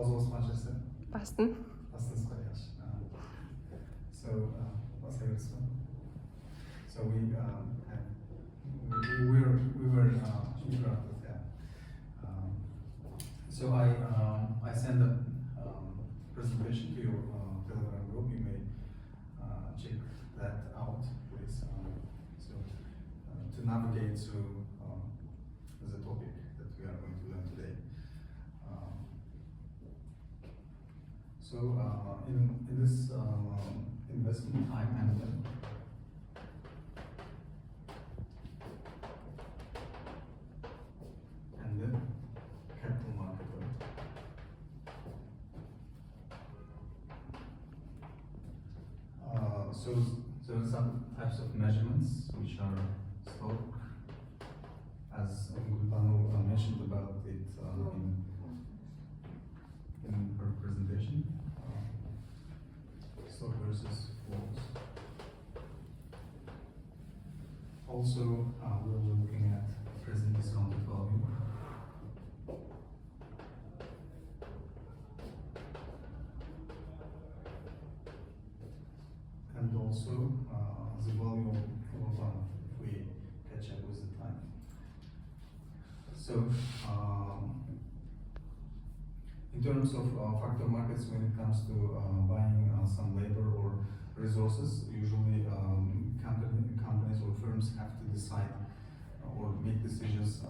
How's Osmanlıcası? Bastın. Aslında Korean. So, what's the next one? So we were interrupted. Yeah. So I send a presentation to your Telegram group. You may check that out, please. So to navigate through the topic that we are going to learn today. So in this investment time and then capital market. So there are some types of measurements which are stock, as Gulbano mentioned about it in her presentation. Stock versus flows. Also, we're looking at present discounted value. And also the value of one if we catch up with the time. So, in terms of factor markets, when it comes to buying some labor or resources, usually companies or firms have to decide or make decisions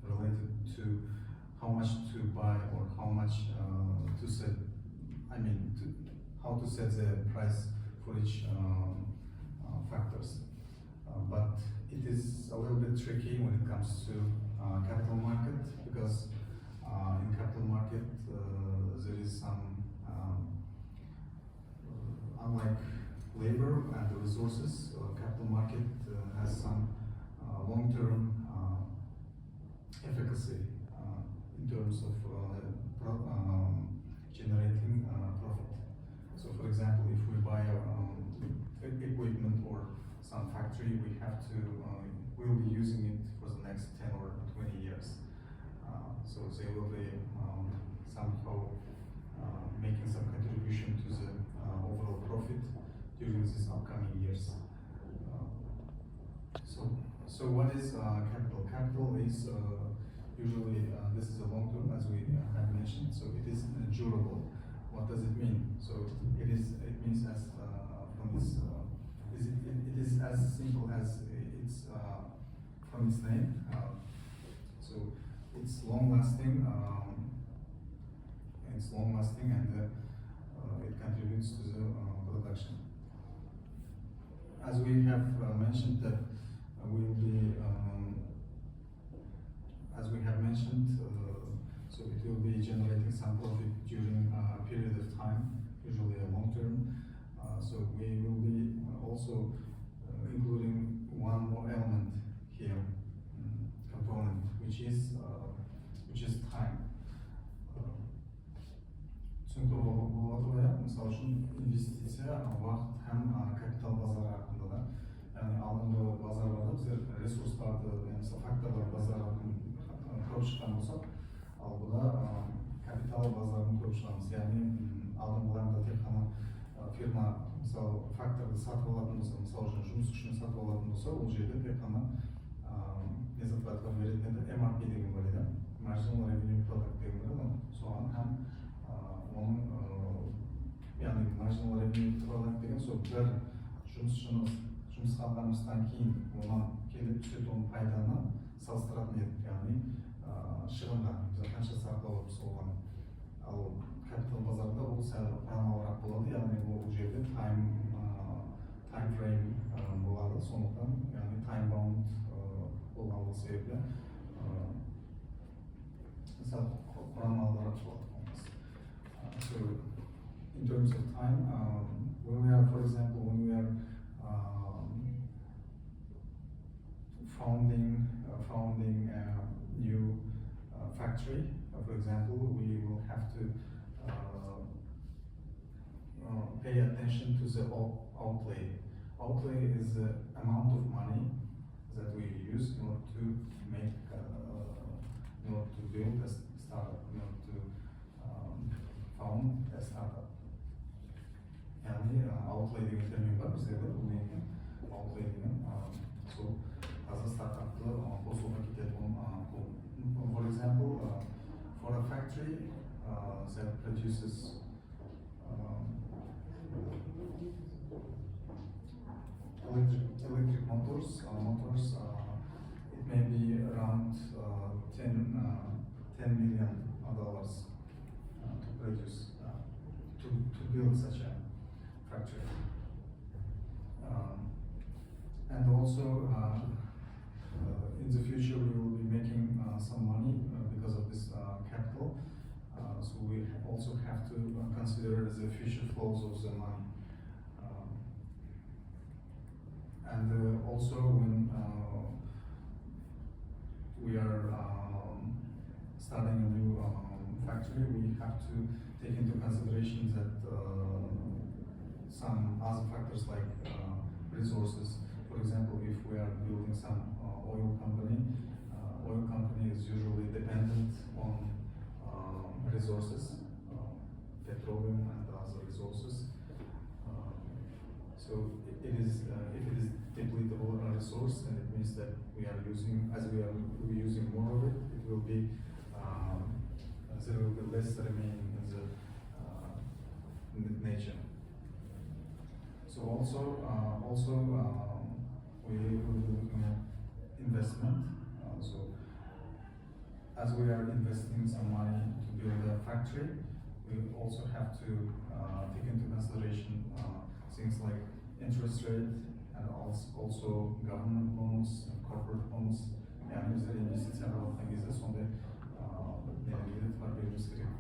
related to how much to buy or how much to set. How to set the price for each factors. But it is a little bit tricky when it comes to capital market, because in capital market there is some, unlike labor and the resources, capital market has some long-term efficacy in terms of generating profit. So for example, if we buy equipment or some factory, we have to, we'll be using it for the next 10 or 20 years. So they will be somehow making some contribution to the overall profit during these upcoming years. So what is capital? Capital is usually, this is a long term, as we have mentioned, so it is durable. What does it mean? So it means as from its, it is as simple as it's from its name. So it's long lasting. And it contributes to the production. As we have mentioned that we'll be, as we have mentioned, so it will be generating some profit during a period of time, usually a long term. So we will be also including one more element here, component, which is time. Çünkü bu da misal üçün investisiya vaqt hem kapital bazarı hakkında da, yani aldığında bazarlarda bizler resurslarda, yani misal faktorlar bazarının ko'rib chiqqan bo'lsak, bu da kapital bazarını ko'rib chiqamiz. Yani aldığımlarında tek qana firma misal faktorni satib oladigan bo'lsa, misal uchun жұмыс күшін satib oladigan bo'lsa, ол жерде tek qana ne зарплата беретін еді, MRP деген бар еді, marginal revenue product деген бар еді, соған ham оның, яғни marginal revenue product деген сол бір жұмысқа алғанымыздан кейін онан келіп түсетін оның пайданы салыстыратын едік, яғни шығынға біз қанша сатып аламыз оған. Ал капитал базарында ол сәл құрамалырақ болады, яғни ол жерде time frame болады, сондықтан яғни time bound болғанлығы себебі сәл құрамалырақ болады. So in terms of time, when we are, for example, when we are founding a new factory, for example, we will have to pay attention to the outlay. Outlay is the amount of money that we use in order to make, in order to build a startup, in order to Outplay деген термин бар біздерде, бұл неге Outplay деген сол таза стартапты қосуға кететін бұл. For example, for a factory that produces electric motors, it may be around 10 million dollars to produce, to build such a factory. And also, in the future, we will be making some money because of this capital. So we also have to consider the future flows of the money. And also, when we are starting a new factory, we have to take into consideration that some other factors like resources. For example, if we are building some oil company is usually dependent on resources, petroleum and other resources. So if it is depletable resource, and it means that we are using, as we are using more of it, it will be there will be less remaining in the nature. So also we will be looking at investment. So as we are investing some money to build a factory, we also have to take into consideration things like interest rate and also government loans and corporate loans. Yani bizler investisiya aralığına gezde sonda nelergede var verimiz gerek.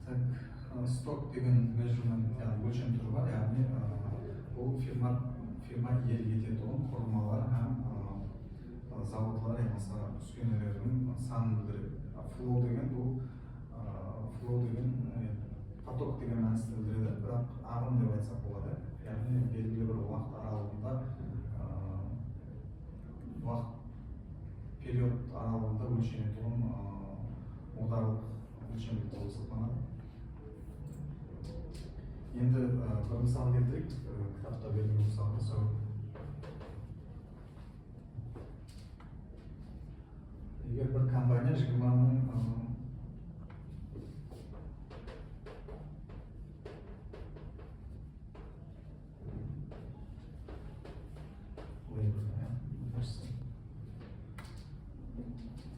Так, stock деген measurement, yani өлшем түрі бар, яғни бұл фирма иелік ететін құрылмалар һәм заводлар, болмаса үскенелердің санын білдіреді. Flow деген бұл поток деген мәнісін білдіреді, бірақ ағым деп айтсақ болады. Яғни белгілі бір уақыт аралығында период аралығында өлшенетін одарлық өлшемдік болып саналады. Енді бір мысал келтірейік, кітапта берген мысалды. Егер бір компания 20 мың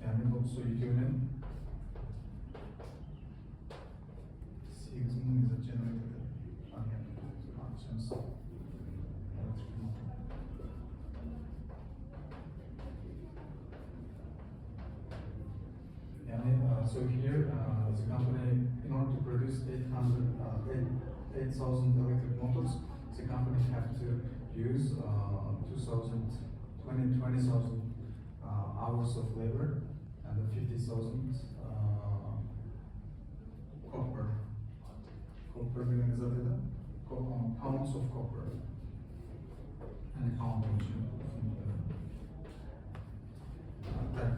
yani bu su yükümünün 8 bin lira generated functions. So here the company, in order to produce 8,000 electric motors, the company have to use 20,000 hours of labor and 50,000 copper. Copper meaning is that pounds of copper and pound так,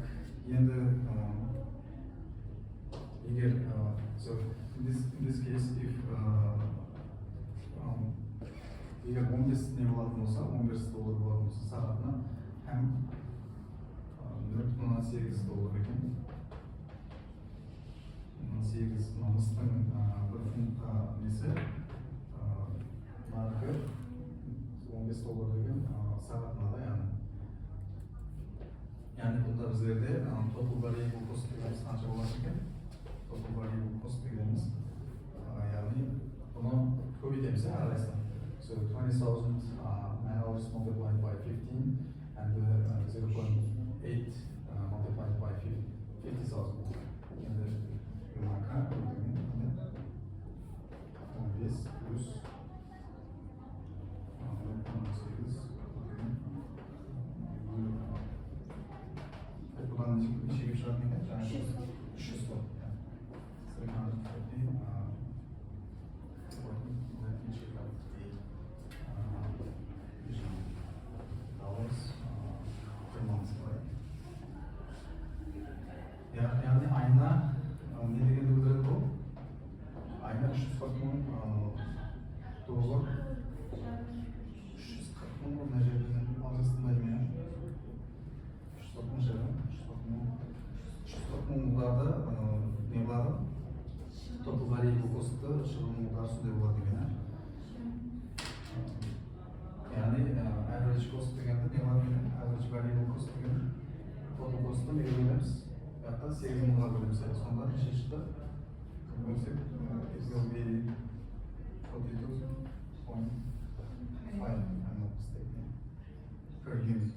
енді егер so in this case if егер 15 не болатын болса, $15 болатын болса сағатына һәм $0.8 екен. 8 намыстың бір фунтқа несі нарқы $15 деген сағатына да яғни бұнда біздерде total variable cost дегеніміз қанша болады екен? Total variable cost дегеніміз яғни бұны көбейтеміз әрқайсысына. So 20,000 man hours multiplied by 15 and 0.8 multiplied by 50,000. And the marka 15 plus 0.8 buradan nişe geçiren ne? 300 ton. ушундай болот экен. Yani average cost degende ne var benim? Average variable cost degende total cost'u ne bölümümüz? Hatta 8 mıla bölümümüz. Sonunda şaşırttı. Bölümsek it will be 42.5 I'm not mistaken per unit.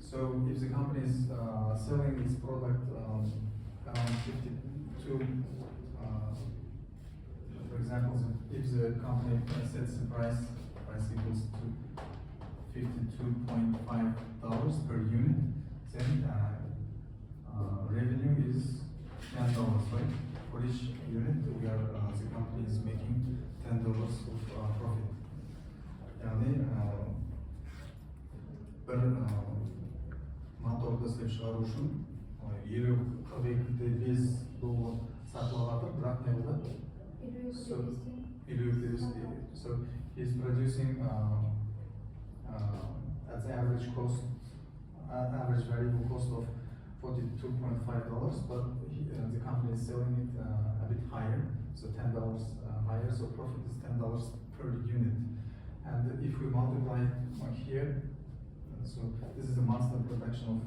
So if the company is selling its product around 52, for example, if the company sets the price equals to $52.5 per unit, then revenue is $10, right? For each unit, we are the company is making $10 of profit. Yani bir motorda ishlab chiqarish uchun 42.5 dollar sarflanadi, biroq ne bo'ladi? So he's producing at the average cost, average variable cost of $42.5, but the company is selling it a bit higher, so $10 higher, so profit is $10 per unit. And if we multiply it here, so this is the monthly production of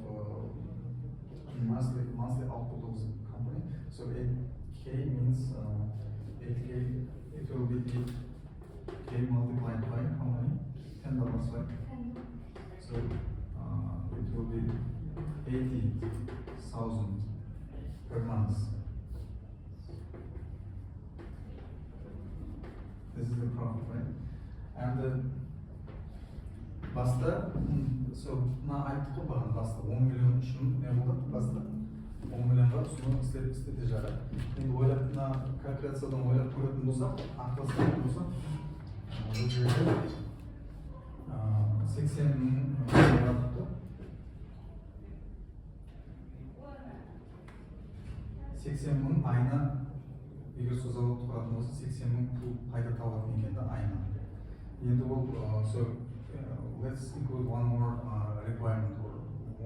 monthly output of the company. So 8K means 8K. It will be 8K multiplied by how many? $10, right? So it will be 80,000 per month. This is the profit, right? And basta, so na ayttık bakalım basta 10 milyon şunun ne oldu basta 10 milyon var şunu istedi jara. Şimdi oylap na kalkülyatsiyadan oylap koyатын bolsak, akılsızdan bolsak bu жерде 80 ming yaptı. 80 ming ayna егер сол завод құратын болса 80 мing пул пайда табатын екен да айына. Енді ол so let's include one more requirement or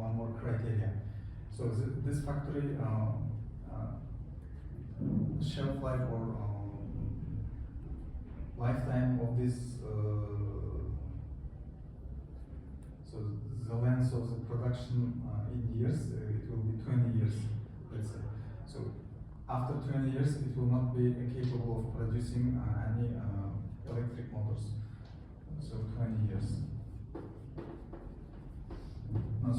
one more criteria. So this factory shelf life or lifetime of this so the length of the production in years it will be 20 years, let's say. So after 20 years it will not be capable of producing any electric motors. So 20 years.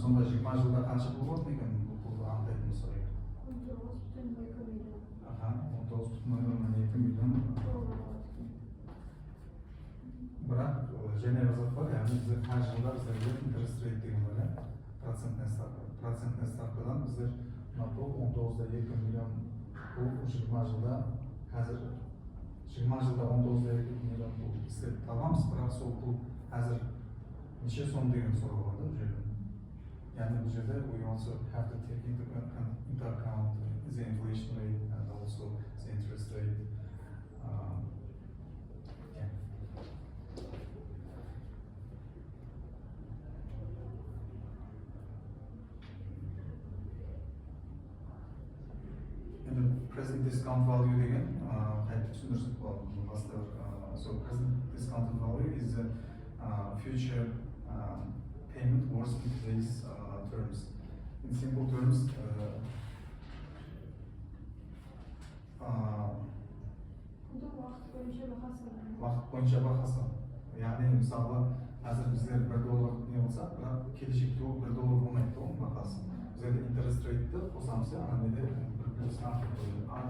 Sonda 20 жылда қанша пул болады екен бұл пулды анықтайтын болсақ? 19,2 миллион. Бірақ және бір зат бар, яғни біздер қай жылда біздерге interest rate деген бар, процентная ставкадан біздер бұл 19,2 миллион бұл 20 жылда қазір 20 жылда 19,2 миллион бұл істеп табамыз, бірақ сол бұл қазір неше сом деген сұрау бар да бұл жерде. Yani bu жерде we also have to take into account the inflation rate and also the interest rate. Yeah. And the present discount value again, so present discounted value is the future payment worth in today's terms. In simple terms, vaqt boyunca bahası. Yani мысалы hazır bizler $1 ne olsa, бірақ келешекте ол $1 болмайды оның бағасы. Bizler interest rate'ті қосамыз, ана неде бір плюс ар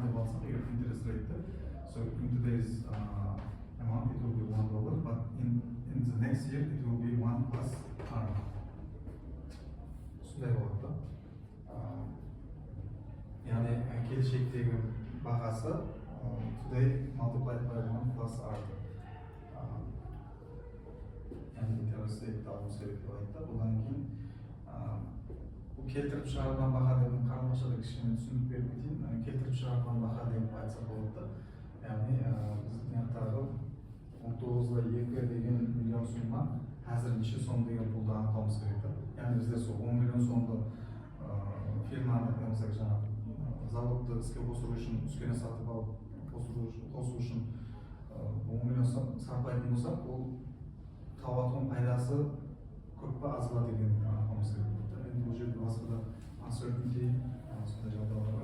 деп алсақ, егер interest rate'ті, so in today's amount it will be $1, but in the next year it will be 1 plus r. Şunday болады да. Yani келешектегі бағасы today multiplied by 1 plus r. Yani interest rate алу керек деп айтты. Бұдан кейін бұл келтіріп шығарылған баға деп қарамақшада кішкене түсінік беріп кетейін. Келтіріп шығарылған баға деп айтса болады да. Яғни біздің аяқтағы 19,2 деген миллион сомға қазір неше сом деген пулды анықтауымыз керек. Yani bizde 10 milyon sonda фирманы мысалы жаңағы заводты іске қосыру үшін үскене сатып алып қосу үшін 10 миллион сарпайтын болсақ, ол табатын пайдасы көп па аз ба деген анықтамасы керек. Енді бұл жерде басқа да uncertainty сондай жағдайлар